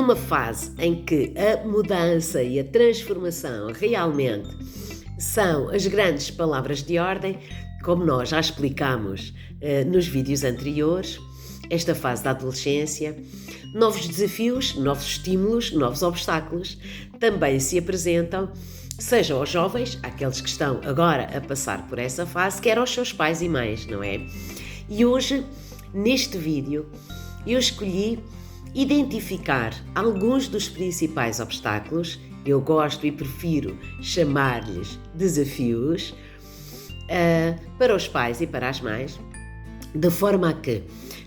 numa fase em que a mudança e a transformação realmente são as grandes palavras de ordem, como nós já explicámos nos vídeos anteriores, esta fase da adolescência, novos desafios, novos estímulos, novos obstáculos também se apresentam, seja aos jovens, aqueles que estão agora a passar por essa fase, quer aos seus pais e mães, não é? E hoje, neste vídeo, eu escolhi identificar alguns dos principais obstáculos, eu gosto e prefiro chamar-lhes desafios, para os pais e para as mães, de forma a que,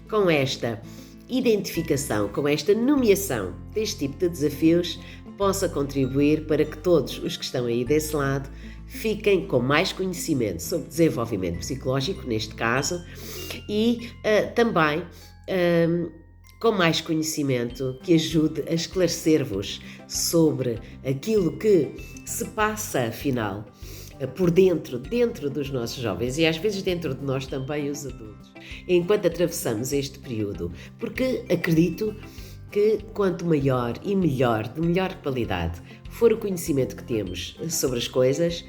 com esta identificação, com esta nomeação deste tipo de desafios, possa contribuir para que todos os que estão aí desse lado fiquem com mais conhecimento sobre desenvolvimento psicológico, neste caso, e também com mais conhecimento que ajude a esclarecer-vos sobre aquilo que se passa, afinal, por dentro dos nossos jovens e às vezes dentro de nós também, os adultos, enquanto atravessamos este período, porque acredito que quanto maior e melhor, de melhor qualidade, for o conhecimento que temos sobre as coisas,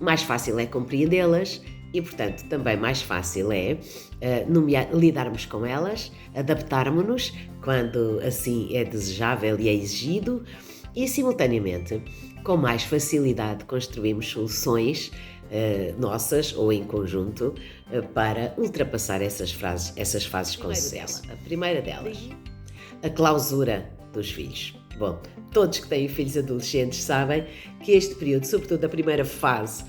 mais fácil é compreendê-las e, portanto, também mais fácil é lidarmos com elas, adaptarmos-nos quando assim é desejável e é exigido e, simultaneamente, com mais facilidade construímos soluções nossas ou em conjunto para ultrapassar essas fases com sucesso. A primeira delas, a clausura dos filhos. Bom, todos que têm filhos adolescentes sabem que este período, sobretudo a primeira fase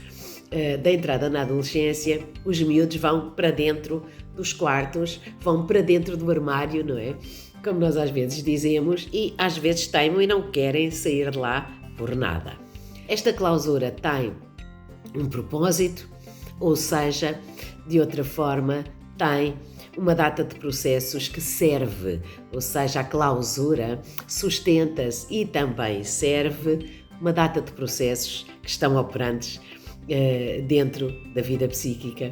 da entrada na adolescência, os miúdos vão para dentro dos quartos, vão para dentro do armário, não é? Como nós às vezes dizemos, e às vezes teimam e não querem sair de lá por nada. Esta clausura tem um propósito, ou seja, de outra forma, tem uma data de processos que serve, ou seja, a clausura sustenta-se e também serve uma data de processos que estão operantes dentro da vida psíquica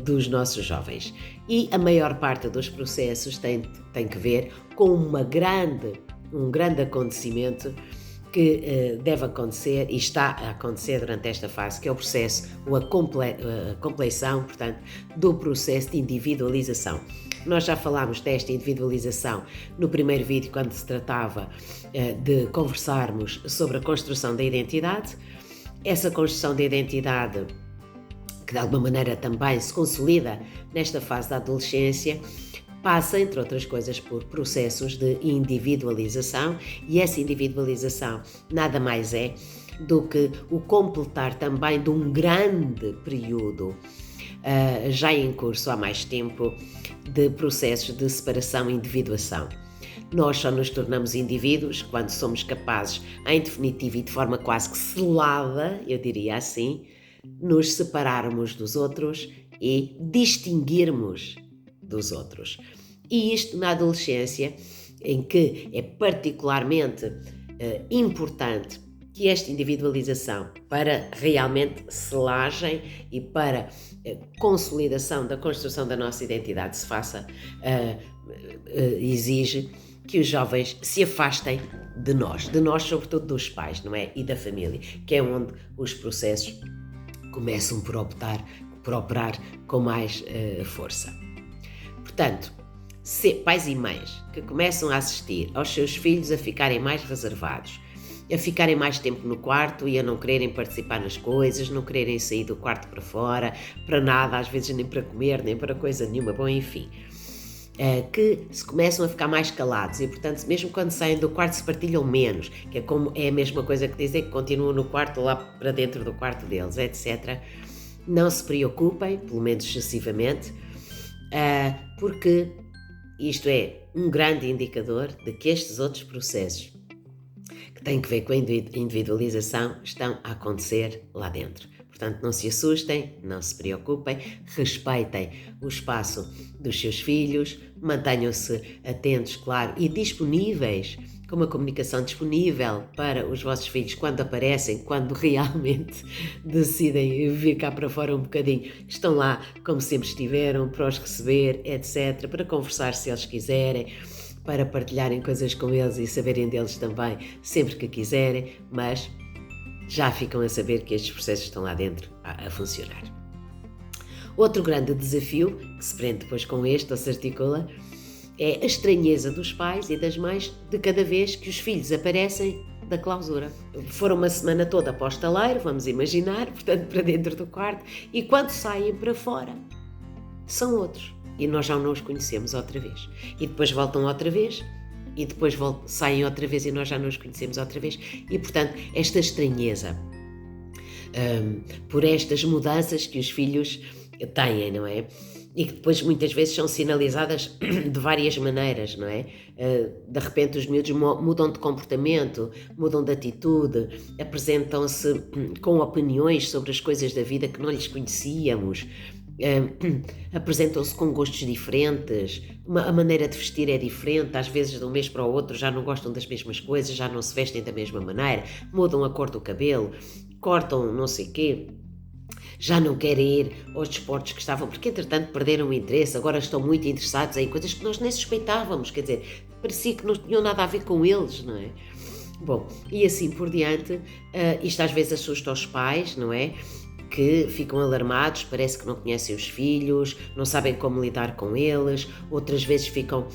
dos nossos jovens. E a maior parte dos processos tem que ver com um grande acontecimento que deve acontecer e está a acontecer durante esta fase, que é o processo, ou a compleição, portanto, do processo de individualização. Nós já falámos desta individualização no primeiro vídeo, quando se tratava de conversarmos sobre a construção da identidade. Essa construção da identidade, que de alguma maneira também se consolida nesta fase da adolescência, passa, entre outras coisas, por processos de individualização, e essa individualização nada mais é do que o completar também de um grande período, já em curso há mais tempo, de processos de separação e individuação. Nós só nos tornamos indivíduos quando somos capazes, em definitivo e de forma quase que selada, eu diria assim, nos separarmos dos outros e distinguirmos dos outros. E isto na adolescência, em que é particularmente importante que esta individualização, para realmente selagem e para consolidação da construção da nossa identidade se faça, exige que os jovens se afastem de nós sobretudo dos pais, não é? E da família, que é onde os processos começam por operar com mais força. Portanto, pais e mães que começam a assistir aos seus filhos a ficarem mais reservados, a ficarem mais tempo no quarto e a não quererem participar nas coisas, não quererem sair do quarto para fora, para nada, às vezes nem para comer, nem para coisa nenhuma, bom, enfim, que se começam a ficar mais calados e, portanto, mesmo quando saem do quarto se partilham menos, que é a mesma coisa que dizem que continuam no quarto, lá para dentro do quarto deles, etc. Não se preocupem, pelo menos excessivamente, porque isto é um grande indicador de que estes outros processos que têm que ver com a individualização estão a acontecer lá dentro. Portanto, não se assustem, não se preocupem, respeitem o espaço dos seus filhos, mantenham-se atentos, claro, e disponíveis, com uma comunicação disponível para os vossos filhos quando aparecem, quando realmente decidem vir cá para fora um bocadinho. Estão lá como sempre estiveram, para os receber, etc., para conversar se eles quiserem, para partilharem coisas com eles e saberem deles também sempre que quiserem, mas já ficam a saber que estes processos estão lá dentro a funcionar. Outro grande desafio, que se prende depois com este, ou se articula, é a estranheza dos pais e das mães de cada vez que os filhos aparecem da clausura. Foram uma semana toda para o estaleiro, vamos imaginar, portanto para dentro do quarto, e quando saem para fora, são outros. E nós já não os conhecemos outra vez. E depois voltam outra vez, e depois saem outra vez e nós já não os conhecemos outra vez. E portanto, esta estranheza por estas mudanças que os filhos têm, não é? E que depois muitas vezes são sinalizadas de várias maneiras, não é? De repente os miúdos mudam de comportamento, mudam de atitude, apresentam-se com opiniões sobre as coisas da vida que não lhes conhecíamos, apresentam-se com gostos diferentes, a maneira de vestir é diferente, às vezes de um mês para o outro já não gostam das mesmas coisas, já não se vestem da mesma maneira, mudam a cor do cabelo, cortam não sei o quê, já não querem ir aos desportos que estavam, porque entretanto perderam o interesse, agora estão muito interessados em coisas que nós nem suspeitávamos, quer dizer, parecia que não tinham nada a ver com eles, não é? Bom, e assim por diante, isto às vezes assusta os pais, não é? Que ficam alarmados, parece que não conhecem os filhos, não sabem como lidar com eles, outras vezes ficam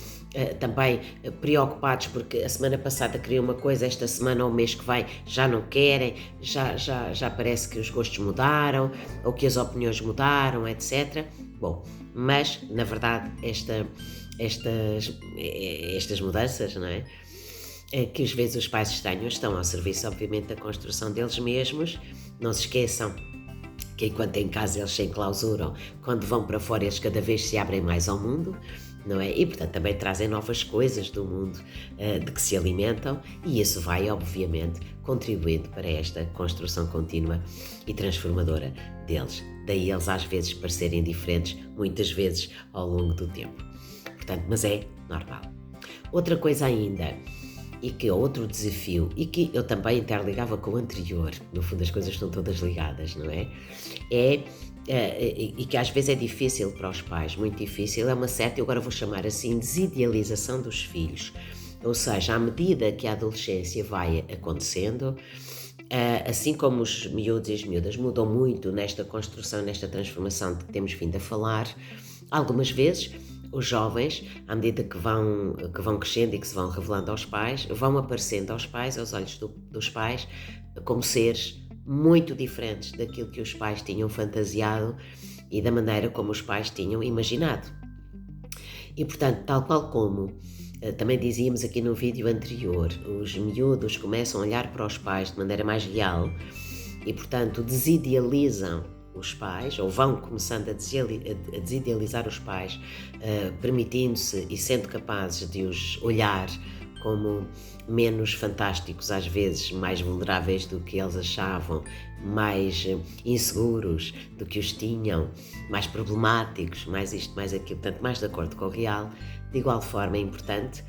também preocupados porque a semana passada queriam uma coisa, esta semana ou o mês que vem já não querem, já parece que os gostos mudaram ou que as opiniões mudaram, etc. Bom, mas na verdade estas mudanças, não é? Que às vezes os pais estão ao serviço obviamente da construção deles mesmos, não se esqueçam que enquanto em casa eles se enclausuram, quando vão para fora eles cada vez se abrem mais ao mundo, não é? E portanto também trazem novas coisas do mundo de que se alimentam e isso vai obviamente contribuindo para esta construção contínua e transformadora deles. Daí eles às vezes parecerem diferentes, muitas vezes ao longo do tempo. Portanto, mas é normal. Outra coisa ainda, e que é outro desafio, e que eu também interligava com o anterior, no fundo as coisas estão todas ligadas, não é? E que às vezes é difícil para os pais, muito difícil, é uma certa, eu agora vou chamar assim, desidealização dos filhos. Ou seja, à medida que a adolescência vai acontecendo, assim como os miúdos e as miúdas mudam muito nesta construção, nesta transformação de que temos vindo a falar, algumas vezes os jovens, à medida que vão crescendo e que se vão revelando aos pais, vão aparecendo aos pais, aos olhos dos pais, como seres muito diferentes daquilo que os pais tinham fantasiado e da maneira como os pais tinham imaginado. E, portanto, tal qual como também dizíamos aqui no vídeo anterior, os miúdos começam a olhar para os pais de maneira mais real e, portanto, desidealizam os pais, ou vão começando a desidealizar os pais, permitindo-se e sendo capazes de os olhar como menos fantásticos, às vezes mais vulneráveis do que eles achavam, mais inseguros do que os tinham, mais problemáticos, mais isto, mais aquilo, portanto mais de acordo com o real. De igual forma é importante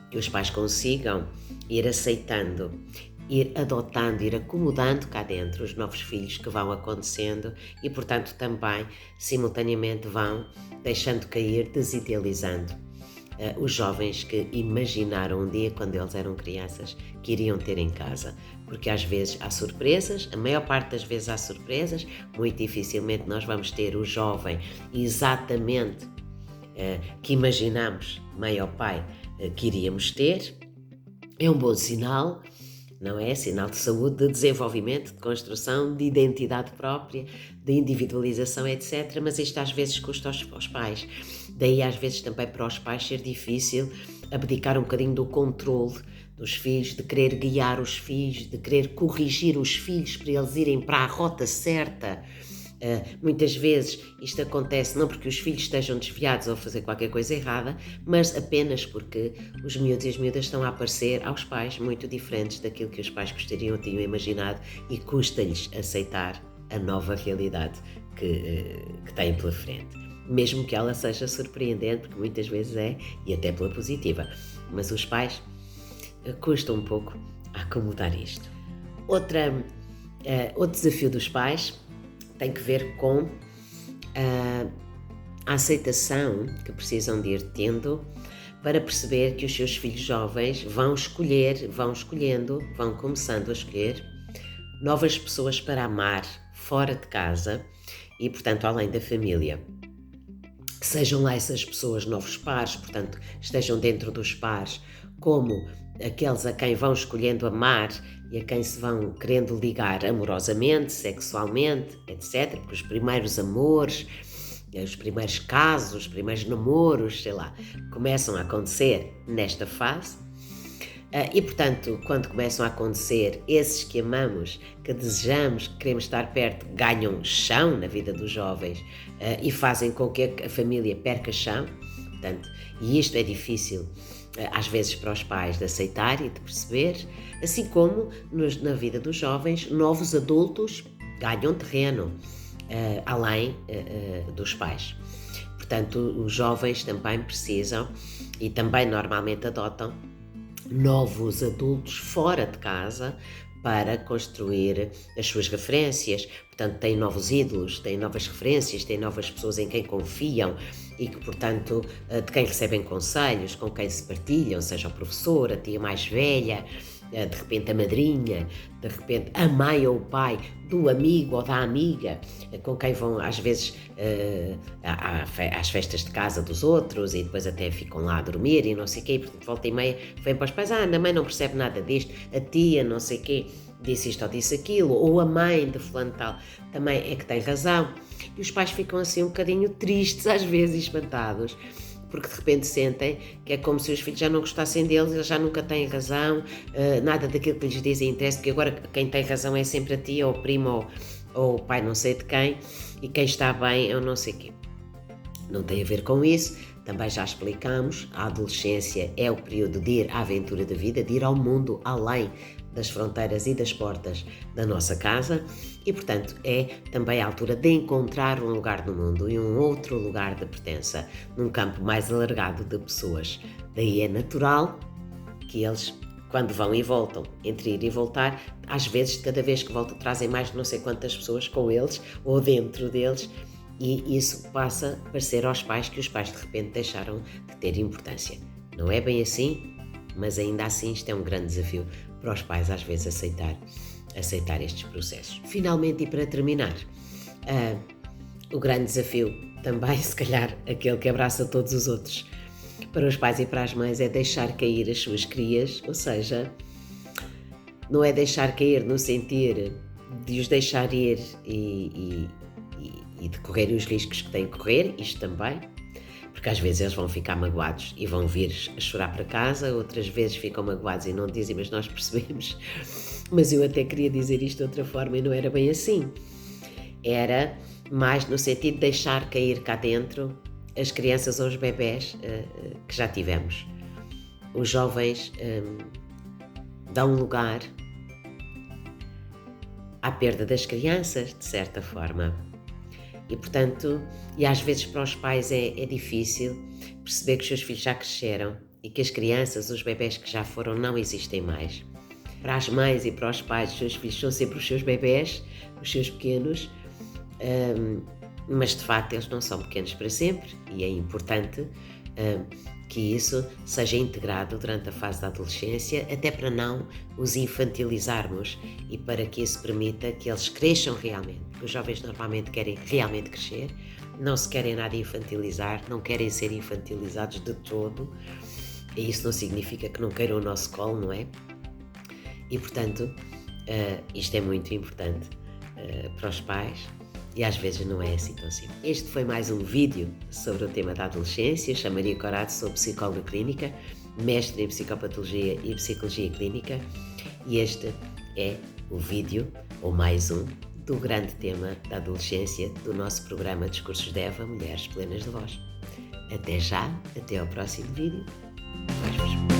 que os pais consigam ir aceitando, ir adotando, ir acomodando cá dentro os novos filhos que vão acontecendo e, portanto, também, simultaneamente, vão deixando cair, desidealizando os jovens que imaginaram um dia, quando eles eram crianças, que iriam ter em casa. Porque às vezes há surpresas, a maior parte das vezes há surpresas, muito dificilmente nós vamos ter o jovem exatamente que imaginamos, mãe ou pai, que iríamos ter. É um bom sinal, não é? Sinal de saúde, de desenvolvimento, de construção, de identidade própria, de individualização, etc. Mas isto às vezes custa aos pais. Daí às vezes também para os pais ser difícil abdicar um bocadinho do controle dos filhos, de querer guiar os filhos, de querer corrigir os filhos para eles irem para a rota certa. Muitas vezes isto acontece não porque os filhos estejam desviados ou a fazer qualquer coisa errada, mas apenas porque os miúdos e as miúdas estão a aparecer aos pais muito diferentes daquilo que os pais gostariam ou tinham imaginado e custa-lhes aceitar a nova realidade que têm pela frente. Mesmo que ela seja surpreendente, porque muitas vezes é, e até pela positiva. Mas os pais custam um pouco a acomodar isto. Outro desafio dos pais tem que ver com a aceitação que precisam de ir tendo para perceber que os seus filhos jovens vão escolhendo, vão começando a escolher novas pessoas para amar fora de casa e, portanto, além da família. Sejam lá essas pessoas novos pares, portanto, estejam dentro dos pares, como aqueles a quem vão escolhendo amar e a quem se vão querendo ligar amorosamente, sexualmente, etc. Porque os primeiros amores, os primeiros casos, os primeiros namoros, sei lá, começam a acontecer nesta fase. E, portanto, quando começam a acontecer, esses que amamos, que desejamos, que queremos estar perto, ganham chão na vida dos jovens e fazem com que a família perca chão. Portanto, e isto é difícil, às vezes, para os pais de aceitar e de perceber, assim como na vida dos jovens, novos adultos ganham terreno, além dos pais. Portanto, os jovens também precisam e também normalmente adotam novos adultos fora de casa para construir as suas referências. Portanto, têm novos ídolos, têm novas referências, têm novas pessoas em quem confiam e que, portanto, de quem recebem conselhos, com quem se partilham, seja o professor, a tia mais velha, de repente a madrinha, de repente a mãe ou o pai do amigo ou da amiga, com quem vão às vezes às festas de casa dos outros e depois até ficam lá a dormir e não sei o quê, e portanto volta e meia vem para os pais, a mãe não percebe nada disto, a tia não sei o quê, disse isto ou disse aquilo, ou a mãe de fulano tal também é que tem razão, e os pais ficam assim um bocadinho tristes às vezes e espantados, porque de repente sentem que é como se os filhos já não gostassem deles, eles já nunca têm razão, nada daquilo que lhes dizem interessa, porque agora quem tem razão é sempre a tia, ou o primo, ou o pai não sei de quem, e quem está bem é o não sei quê. Não tem a ver com isso, também já explicamos, a adolescência é o período de ir à aventura da vida, de ir ao mundo além das fronteiras e das portas da nossa casa e, portanto, é também a altura de encontrar um lugar no mundo e um outro lugar de pertença, num campo mais alargado de pessoas. Daí é natural que eles, quando vão e voltam, entre ir e voltar, às vezes, cada vez que voltam, trazem mais de não sei quantas pessoas com eles ou dentro deles, e isso passa a parecer aos pais que os pais de repente deixaram de ter importância. Não é bem assim, mas ainda assim isto é um grande desafio para os pais às vezes aceitar estes processos. Finalmente, e para terminar, o grande desafio também, se calhar, aquele que abraça todos os outros, para os pais e para as mães, é deixar cair as suas crias, ou seja, não é deixar cair no sentido de os deixar ir e de correrem os riscos que têm que correr, isto também, porque às vezes eles vão ficar magoados e vão vir a chorar para casa, outras vezes ficam magoados e não dizem, mas nós percebemos. Mas eu até queria dizer isto de outra forma e não era bem assim. Era mais no sentido de deixar cair cá dentro as crianças ou os bebés que já tivemos. Os jovens dão lugar à perda das crianças, de certa forma. E, portanto, e às vezes para os pais é difícil perceber que os seus filhos já cresceram e que as crianças, os bebés que já foram, não existem mais. Para as mães e para os pais, os seus filhos são sempre os seus bebés, os seus pequenos, mas de facto eles não são pequenos para sempre e é importante que isso seja integrado durante a fase da adolescência, até para não os infantilizarmos e para que isso permita que eles cresçam realmente. Porque os jovens normalmente querem realmente crescer, não se querem nada infantilizar, não querem ser infantilizados de todo, e isso não significa que não queiram o nosso colo, não é? E portanto, isto é muito importante para os pais. E às vezes não é assim tão simples. Este foi mais um vídeo sobre o tema da adolescência. Chamo Maria Corado, sou psicóloga clínica, mestre em psicopatologia e psicologia clínica. E este é o vídeo, ou mais um, do grande tema da adolescência do nosso programa Discursos de Eva, Mulheres Plenas de Voz. Até já, até ao próximo vídeo. Beijos.